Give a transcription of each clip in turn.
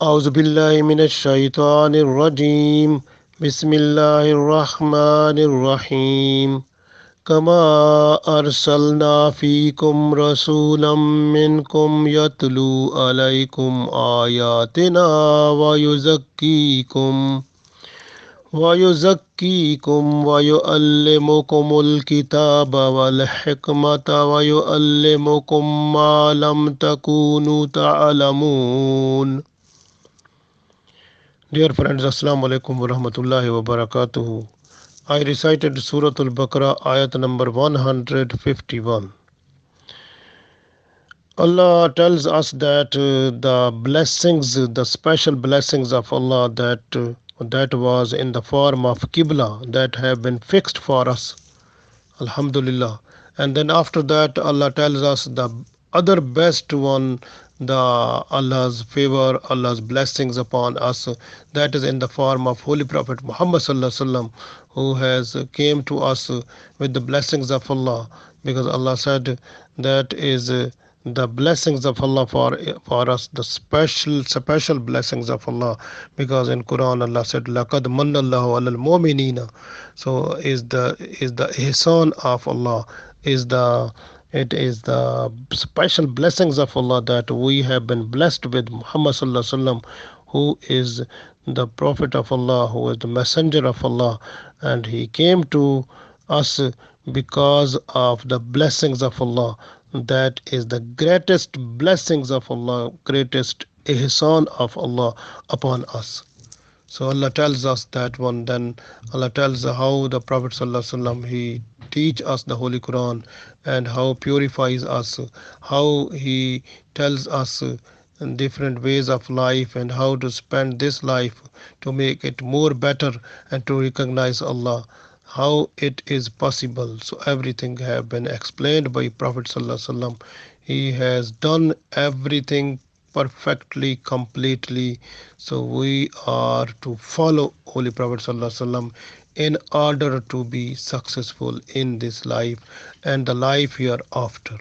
أعوذ بالله من الشيطان الرجيم بسم الله الرحمن الرحيم كما أرسلنا فيكم رسولا منكم يتلو عليكم آياتنا ويزكيكم ويعلمكم الكتاب والحكمة ويعلمكم ما لم تكونوا تعلمون. Dear friends, Assalamu alaikum wa rahmatullahi wa barakatuhu. I recited Surah Al-Baqarah Ayat number 151. Allah tells us that the blessings, the special blessings of Allah that was in the form of Qibla that have been fixed for us. Alhamdulillah. And then after that, Allah tells us the other best one, the Allah's favor, Allah's blessings upon us, that is in the form of Holy Prophet Muhammad Sallallahu Alaihi Wasallam, who has came to us with the blessings of Allah, because Allah said that is the blessings of Allah for us, the special blessings of Allah, because in Quran Allah said, "Laqad manallahu alal mu'minina." So is the ihsan of Allah, is the it is the special blessings of Allah that we have been blessed with Muhammad Sallallahu Alaihi Wasallam, who is the Prophet of Allah, who is the messenger of Allah, and he came to us because of the blessings of Allah. That is the greatest blessings of Allah, greatest ihsan of Allah upon us. So Allah tells us that one. Then Allah tells how the Prophet ﷺ, he teach us the Holy Quran, and how purifies us, how he tells us different ways of life, and how to spend this life to make it more better, and to recognize Allah, how it is possible. So everything have been explained by Prophet ﷺ. He has done everything perfectly, completely. So we are to follow Holy Prophet ﷺ in order to be successful in this life and the life hereafter.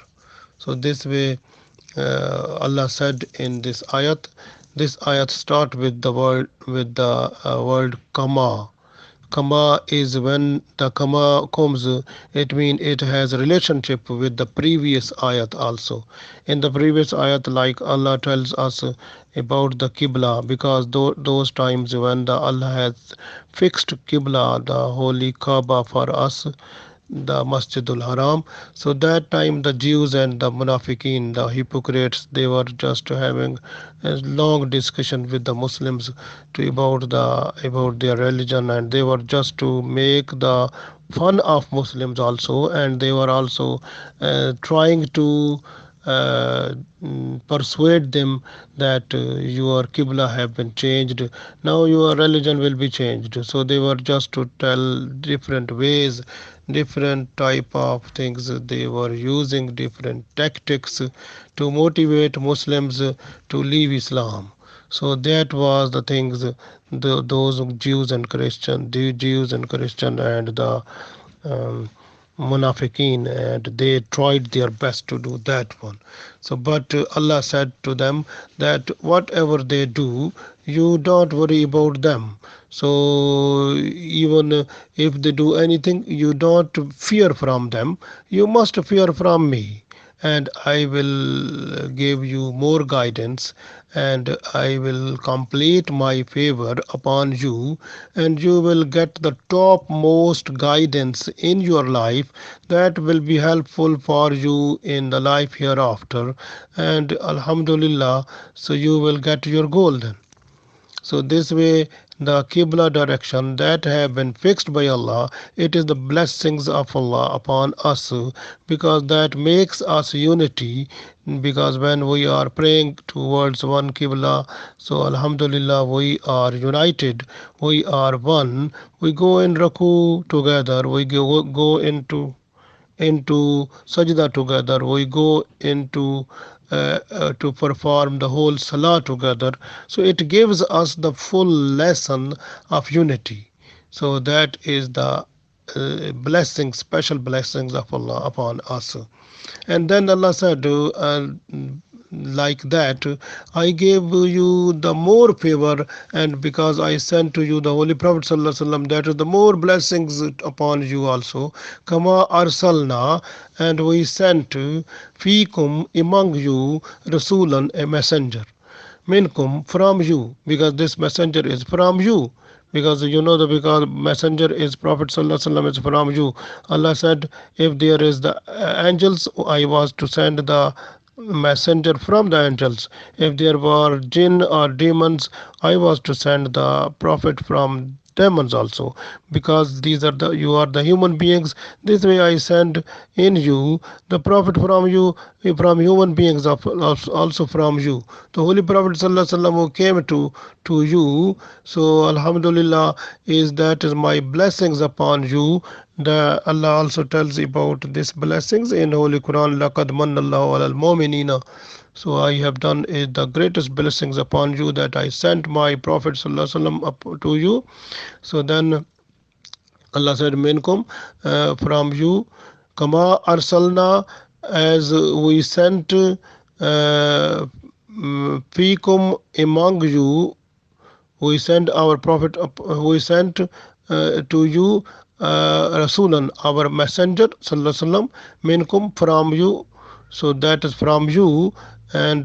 So this way, Allah said in this ayat. This ayat start with the word kama. Kama is when the kama comes, it means it has a relationship with the previous ayat also. In the previous ayat, like Allah tells us about the Qibla, because those times when the Allah has fixed Qibla, the holy Kaaba for us, the Masjidul Haram. So that time the Jews and the Munafiqeen, the hypocrites, they were just having a long discussion with the Muslims to about their religion, and they were just to make the fun of Muslims also, and they were also trying to persuade them that your Qibla have been changed, now your religion will be changed. So they were just to tell different ways, different type of things. They were using different tactics to motivate Muslims to leave Islam. So that was the things, those the Jews and Christian and the um, Munafiqeen, and they tried their best to do that one. So, but Allah said to them that whatever they do, you don't worry about them. So, even if they do anything, you don't fear from them. You must fear from me, and I will give you more guidance, and I will complete my favor upon you, and you will get the topmost guidance in your life that will be helpful for you in the life hereafter. And Alhamdulillah, so you will get your goal then. So this way, the Qibla direction that have been fixed by Allah, it is the blessings of Allah upon us, because that makes us unity. Because when we are praying towards one Qibla, so Alhamdulillah, we are united, we are one. We go in Raku together, we go into sajda together, we go into to perform the whole salah together. So it gives us the full lesson of unity. So that is the blessings, special blessings of Allah upon us. And then Allah said, like that, I gave you the more favor, and because I sent to you the Holy Prophet sallallahu alaihi wasallam, that is the more blessings upon you also. Kama arsalna, and we sent fikum among you rasulan, a messenger, minkum, from you, because this messenger is from you, because you know the, because messenger is Prophet sallallahu alaihi wasallam, is from you. Allah said, if there is the angels, I was to send the messenger from the angels. If there were jinn or demons, I was to send the prophet from demons also, because these are the, you are the human beings. This way I send in you the prophet from you, from human beings, also from you, the Holy Prophet sallallahu alaihi wasallam, who came to you. So alhamdulillah, is that is my blessings upon you. The Allah also tells about these blessings in Holy Quran, laqad manallahu alal mu'minina. So I have done the greatest blessings upon you, that I sent my Prophet sallallahu alaihi wasallam up to you. So then Allah said, minkum, from you, kama arsalna, as we sent, fikum, among you, we sent our prophet up, we sent to you rasulan, our messenger sallallahu alaihi wasallam, minkum, from you. So that is from you. And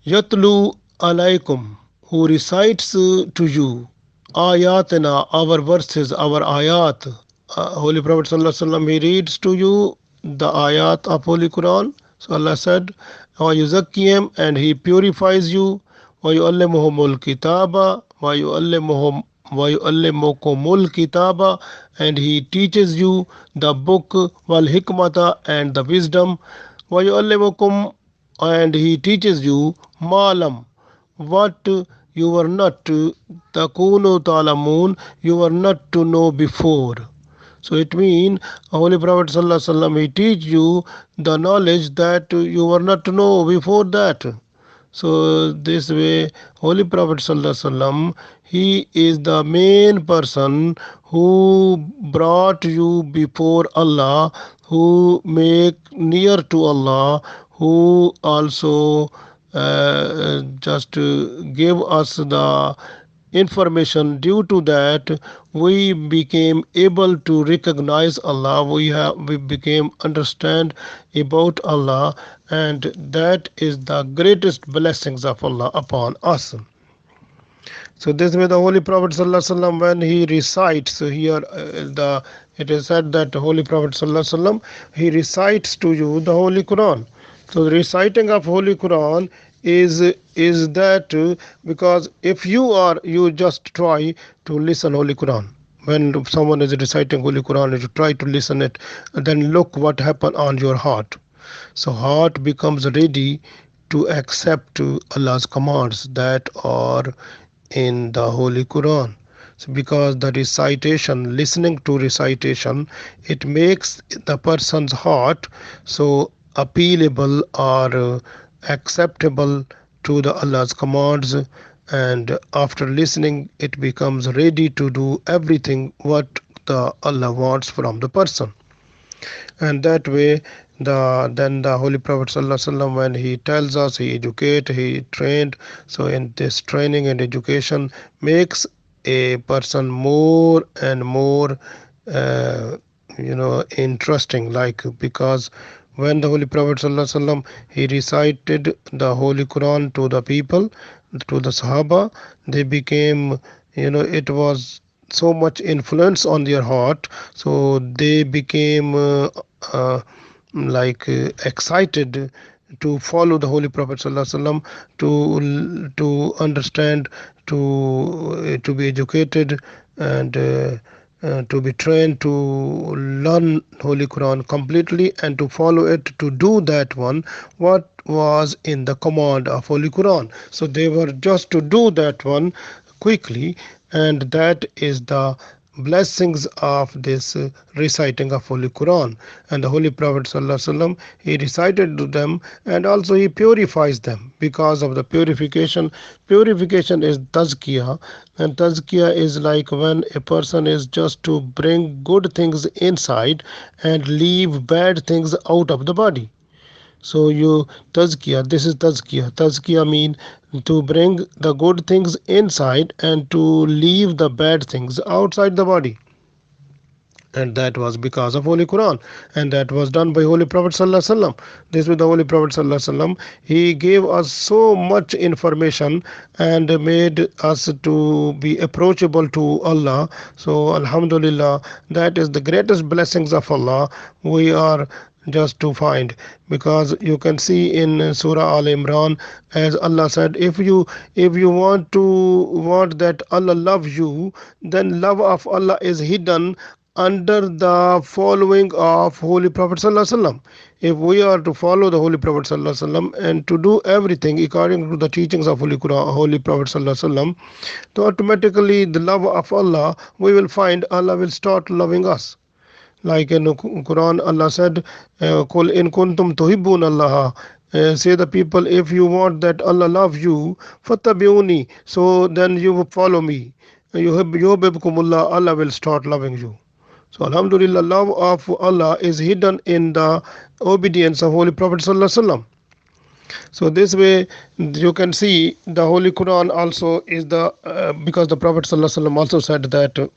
yatlu alaikum, who recites to you ayatina, our verses, our ayat. Holy Prophet sallallahu alaihi wasallam, he reads to you the ayat of Holy Quran. So Allah said, wa yuzakkihim, and he purifies you, wa yuallimuhumul kitaba, wa yuallimukumul kitaba, and he teaches you the book, wal hikmata, and the wisdom, wa yuallimukum, and he teaches you malam, what you were not takunu talamun, you were not to know before. So it means Holy Prophet sallallahu alaihi wasallam, he teach you the knowledge that you were not to know before that. So this way, Holy Prophet sallallahu alaihi wasallam, he is the main person who brought you before Allah, who make near to Allah, who also just give us the information. Due to that, we became able to recognize Allah, we became understand about Allah, and that is the greatest blessings of Allah upon us. So this way the Holy Prophet sallallahu alaihi wasallam, when he recites here, the it is said that the Holy Prophet sallallahu alaihi wasallam, he recites to you the Holy Quran. So the reciting of Holy Quran is that because if you just try to listen Holy Quran, when someone is reciting Holy Quran and you try to listen it, then look what happen on your heart. So heart becomes ready to accept Allah's commands that are in the Holy Quran. So because the recitation, listening to recitation, it makes the person's heart so appealable or acceptable to the Allah's commands, and after listening it becomes ready to do everything what the Allah wants from the person. And that way the Holy Prophet sallallahu alaihi wasallam, when he tells us, he educate, he trained. So in this training and education makes a person more and more interesting, like, because when the Holy Prophet sallallahu alaihi wasallam, he recited the Holy Quran to the people, to the Sahaba, they became, it was so much influence on their heart, so they became excited to follow the Holy Prophet sallallahu alaihi wasallam, to understand, to be educated, and to be trained to learn Holy Quran completely, and to follow it, to do that one what was in the command of Holy Quran. So they were just to do that one quickly, and that is the blessings of this reciting of Holy Quran. And the Holy Prophet sallallahu alaihi wasallam, he recited to them, and also he purifies them. Because of the purification is tazkiyah, and tazkiyah is like when a person is just to bring good things inside and leave bad things out of the body. So you tazkiyah, this is tazkiyah. Tazkiyah mean to bring the good things inside and to leave the bad things outside the body. And that was because of Holy Quran, and that was done by Holy Prophet Sallallahu Alaihi Wasallam. This was the Holy Prophet Sallallahu Alaihi Wasallam. He gave us so much information and made us to be approachable to Allah. So Alhamdulillah, that is the greatest blessings of Allah we are just to find, because you can see in Surah Al Imran, as Allah said, if you want that Allah loves you, then love of Allah is hidden under the following of Holy Prophet Sallallahu Alaihi Wasallam. If we are to follow the Holy Prophet Sallallahu Alaihi Wasallam and to do everything according to the teachings of Holy Quran, Holy Prophet Sallallahu Alaihi Wasallam, so automatically the love of Allah, we will find Allah will start loving us. Like in Quran, Allah said, "Qul in kuntum tuhibbun Allah." Say the people, if you want that Allah loves you, fattabi'uni, so then you will follow me. Yuhibbukumullah, Allah will start loving you. So Alhamdulillah, love of Allah is hidden in the obedience of Holy Prophet Sallallahu Alaihi Wasallam. So this way you can see the Holy Quran also is the because the Prophet Sallallahu Alaihi Wasallam also said that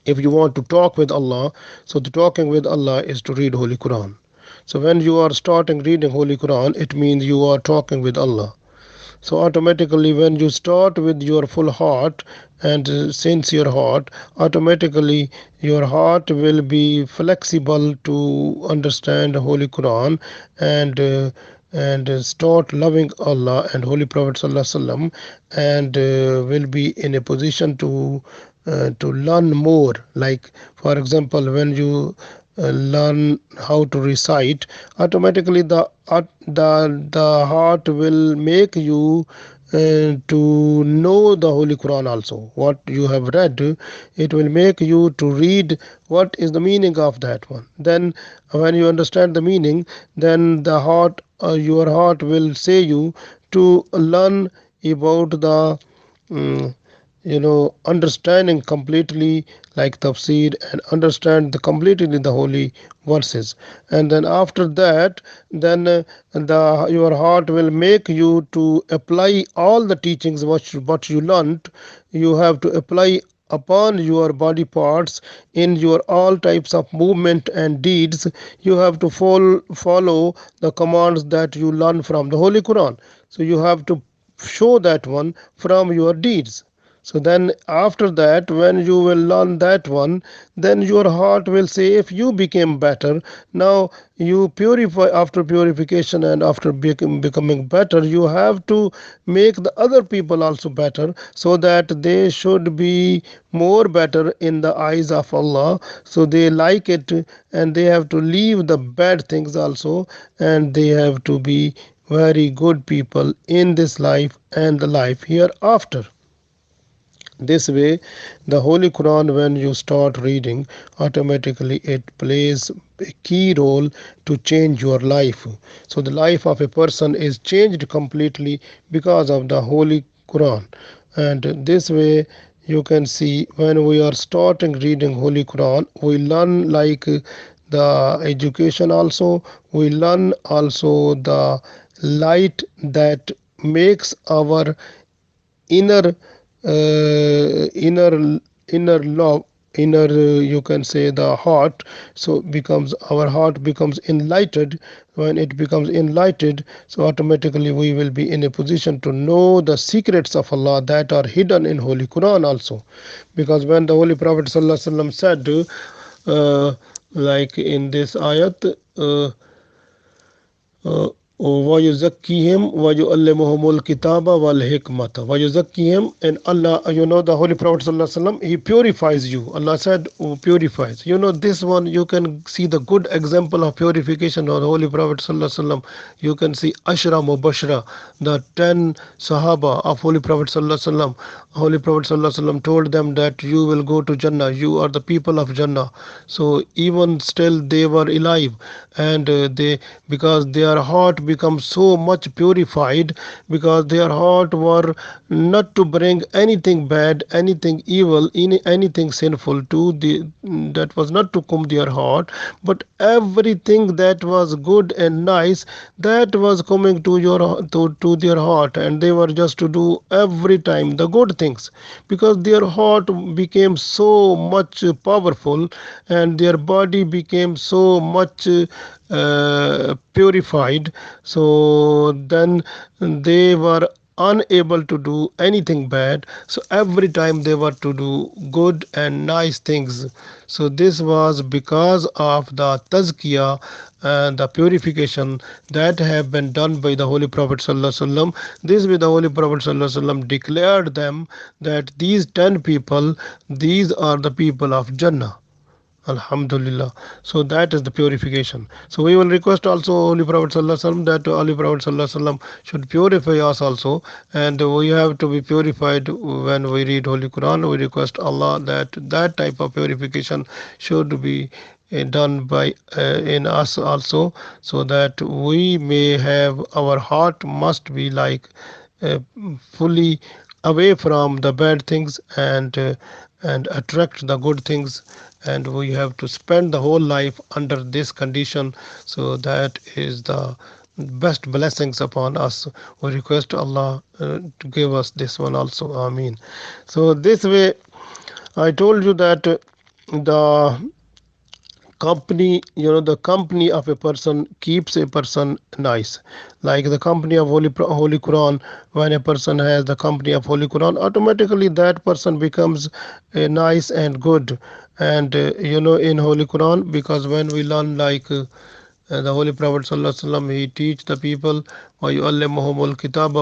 if you want to talk with Allah, so the talking with Allah is to read Holy Quran. So when you are starting reading Holy Quran, it means you are talking with Allah. So automatically when you start with your full heart and sincere heart, automatically your heart will be flexible to understand Holy Quran and start loving Allah and Holy Prophet Sallallahu Alaihi Wasallam, and will be in a position to learn more. Like for example, when you learn how to recite, automatically the heart will make you to know the Holy Quran also. What you have read, it will make you to read what is the meaning of that one. Then when you understand the meaning, then your heart will say you to learn about the mm, understanding completely, like tafsir, and understand the completely the holy verses. And then after that, then the your heart will make you to apply all the teachings what you learnt. You have to apply upon your body parts in your all types of movement and deeds. You have to follow the commands that you learn from the Holy Quran. So you have to show that one from your deeds. So then after that, when you will learn that one, then your heart will say, if you became better, now you purify. After purification and after becoming better, you have to make the other people also better, so that they should be more better in the eyes of Allah. So they like it, and they have to leave the bad things also, and they have to be very good people in this life and the life hereafter. This way, the Holy Quran, when you start reading, automatically it plays a key role to change your life. So, the life of a person is changed completely because of the Holy Quran. And this way, you can see when we are starting reading Holy Quran, we learn like the education also, we learn also the light that makes our inner inner love, inner you can say the heart. So becomes our heart becomes enlightened. When it becomes enlightened, so automatically we will be in a position to know the secrets of Allah that are hidden in Holy Quran also. Because when the Holy Prophet ﷺ said, like in this ayat, وَيُزَكِّيهِمْ وَيُعَلِّمُهُمُ الْكِتَابَ وَالْحِكْمَةَ وَيُزَكِّيهِمْ. And Allah, the Holy Prophet ﷺ, he purifies you. Allah said, purifies. This one, you can see the good example of purification of the Holy Prophet ﷺ. You can see Ashra Mubashra, the 10 Sahaba of Holy Prophet ﷺ. Holy Prophet ﷺ told them that you will go to Jannah, you are the people of Jannah. So even still they were alive, and they because their heart become so much purified, because their heart were not to bring anything bad, anything evil, anything sinful to the, that was not to come their heart, but everything that was good and nice, that was coming to to their heart, and they were just to do every time the good things, because their heart became so much powerful, and their body became so much purified. So then they were unable to do anything bad, so every time they were to do good and nice things. So this was because of the tazkiyah and the purification that have been done by the Holy Prophet sallallahu alaihi wasallam. This way the Holy Prophet sallallahu alaihi wasallam declared them that these 10 people, these are the people of Jannah. Alhamdulillah. So that is the purification. So we will request also Holy Prophet Sallallahu Alaihi Wasallam that Holy Prophet Sallallahu Alaihi Wasallam should purify us also, and we have to be purified when we read Holy Quran. We request Allah that that type of purification should be done by in us also, so that we may have, our heart must be like uh, fully away from the bad things, and attract the good things, and we have to spend the whole life under this condition. So that is the best blessings upon us. We request Allah to give us this one also. Ameen. So this way I told you that the company, the company of a person keeps a person nice. Like the company of Holy Quran, when a person has the company of Holy Quran, automatically that person becomes nice and good. And in Holy Quran, because when we learn like the Holy Prophet sallallahu alaihi wasallam, he teach the people وَيُعَلِّمُهُمُ الْكِتَابَ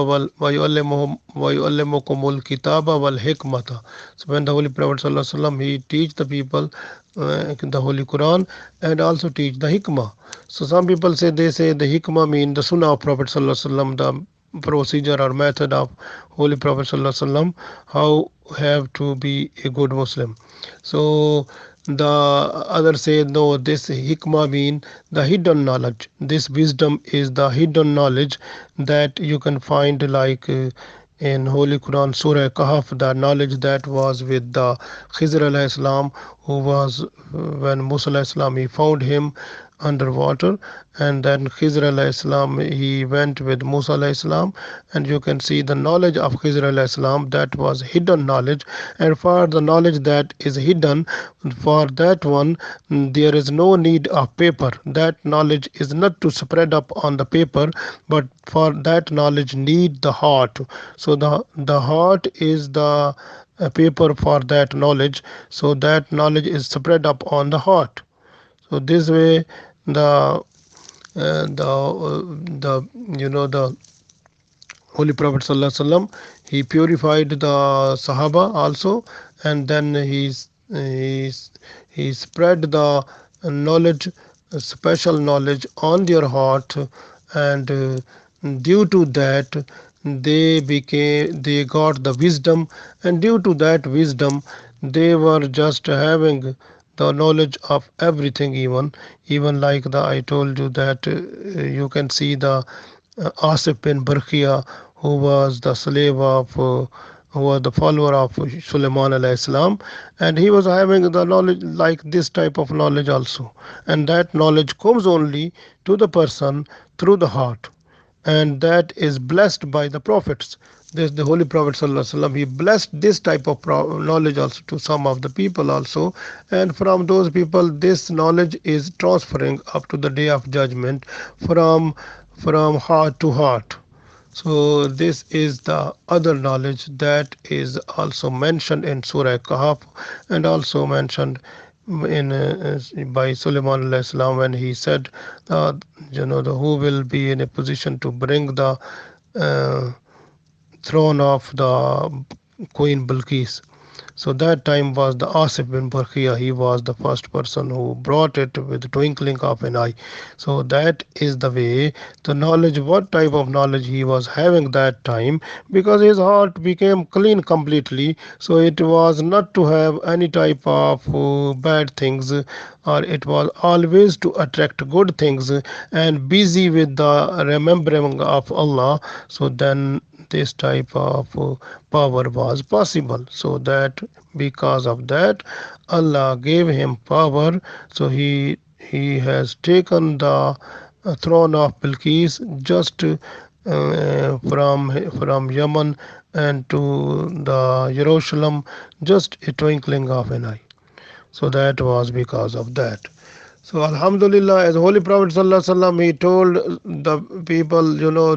وَيُعَلِّمُكُمُ الْكِتَابَ وَالْحِكْمَةَ. So when the Holy Prophet sallallahu alaihi wasallam, he teach the people the Holy Quran, and also teach the hikmah. So some people say, they say the hikmah mean the sunnah of Prophet sallallahu alaihi wasallam, the procedure or method of Holy Prophet sallallahu alaihi wasallam, how have to be a good Muslim. So the others say no, this hikmah mean the hidden knowledge. This wisdom is the hidden knowledge that you can find like in Holy Quran, Surah Kahf, the knowledge that was with the Khizr alayhi salam, who was when Musa alayhi salam, he found him underwater, and then Khizr alayhi salam, he went with Musa alayhi salam, and you can see the knowledge of Khizr alayhi salam, that was hidden knowledge. And for the knowledge that is hidden, for that one there is no need of paper. That knowledge is not to spread up on the paper, but for that knowledge need the heart. So the heart is the paper for that knowledge, so that knowledge is spread up on the heart. So this way the the Holy Prophet sallallahu alaihi wasallam, he purified the Sahaba also, and then he spread the knowledge, special knowledge on their heart, and due to that they got the wisdom, and due to that wisdom they were just having the knowledge of everything, even like the I told you that you can see the Asif bin Barkia, who was the slave of who was the follower of Sulaiman alayhi salam, and he was having the knowledge like this type of knowledge also, and that knowledge comes only to the person through the heart, and that is blessed by the prophets. This the Holy Prophet sallallahu alaihi wasallam, he blessed this type of knowledge also to some of the people also, and from those people this knowledge is transferring up to the day of judgment from heart to heart. So this is the other knowledge that is also mentioned in Surah Kahf, and also mentioned in by Sulaiman alayhi salam, when he said, who will be in a position to bring the uh, throne of the Queen Bilqis. So that time was the Asif bin Barkhia. He was the first person who brought it with the twinkling of an eye. So that is the way the knowledge, what type of knowledge he was having that time, because his heart became clean completely. So it was not to have any type of bad things, or it was always to attract good things, and busy with the remembering of Allah. So then this type of power was possible. So that because of that, Allah gave him power. So he has taken the throne of Bilqis just from Yemen and to the Jerusalem, just a twinkling of an eye. So that was because of that. So Alhamdulillah, as Holy Prophet Sallallahu Alaihi Wasallam, he told the people,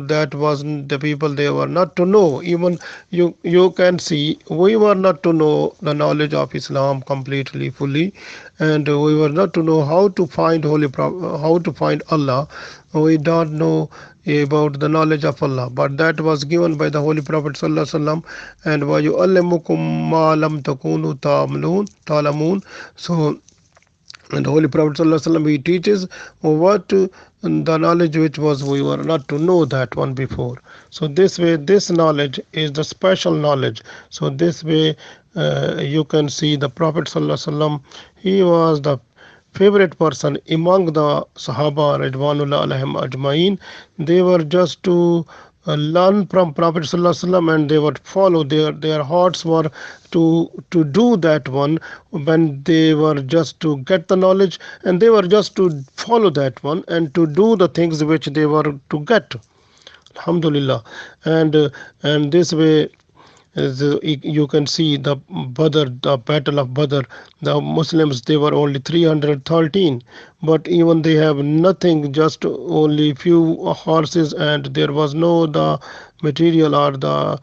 that wasn't the people, they were not to know. Even you can see, we were not to know the knowledge of Islam completely, fully, and we were not to know how to find how to find Allah. We don't know about the knowledge of Allah, but that was given by the Holy Prophet Sallallahu Alaihi Wasallam, and wa yu'allimukum ma lam takunu ta'lamun. So and the Holy Prophet ﷺ, he teaches what the knowledge which was we were not to know that one before. So this way, this knowledge is the special knowledge. So this way, you can see the Prophet ﷺ, he was the favorite person among the Sahaba Ridwanullah alaihim ajmain. They were just to learn from Prophet ﷺ, and they would follow. Their hearts were to do that one when they were just to get the knowledge, and they were just to follow that one and to do the things which they were to get. Alhamdulillah, and this way you can see the Badr, the Battle of Badr. The Muslims, they were only 313, but even they have nothing, just only few horses, and there was no the material or the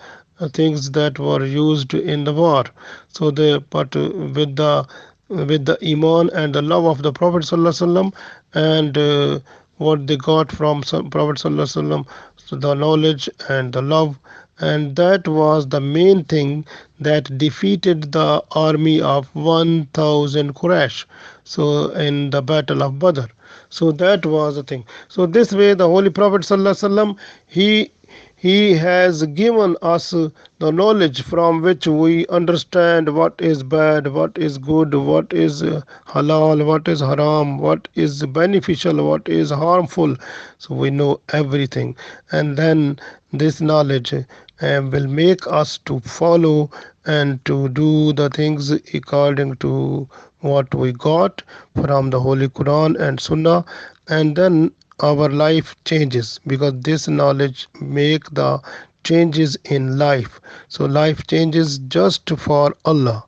things that were used in the war. So they, but with the iman and the love of the Prophet sallallahu alaihi wasallam, and what they got from Prophet sallallahu alaihi wasallam, so the knowledge and the love, and that was the main thing that defeated the army of 1000 Quraysh, so in the battle of Badr. So that was the thing. So this way the Holy Prophet sallallahu alaihi wasallam, he has given us the knowledge from which we understand what is bad, what is good, what is halal, what is haram, what is beneficial, what is harmful. So we know everything, and then this knowledge will make us to follow and to do the things according to what we got from the Holy Quran and Sunnah, and then our life changes, because this knowledge make the changes in life. So life changes just for Allah.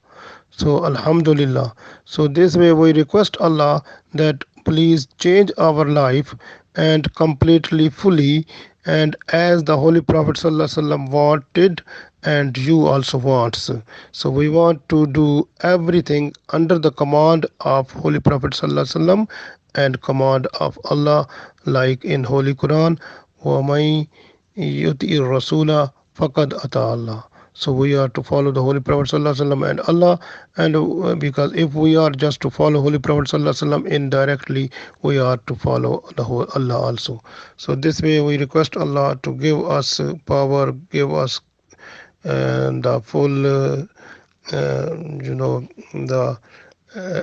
So Alhamdulillah. So this way we request Allah that please change our life and completely fully, and as the Holy Prophet ﷺ wanted, and you also wants. So we want to do everything under the command of Holy Prophet ﷺ and command of Allah, like in Holy Quran, وَمَن يُطِعِ الرَّسُولَ فَقَدْ أَطَاعَ اللَّهَ. So we are to follow the Holy Prophet ﷺ and Allah, and because if we are just to follow Holy Prophet ﷺ indirectly, we are to follow the whole Allah also. So this way we request Allah to give us power, give us the full, the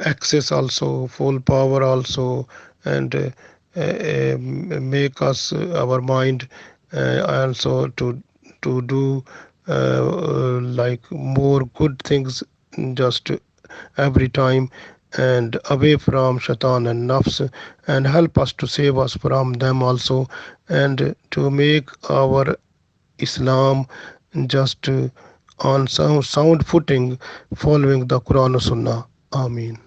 access also, full power also, and make us our mind also to do like more good things just every time, and away from shaitan and nafs, and help us to save us from them also, and to make our Islam just on sound footing, following the Quran and Sunnah. Ameen.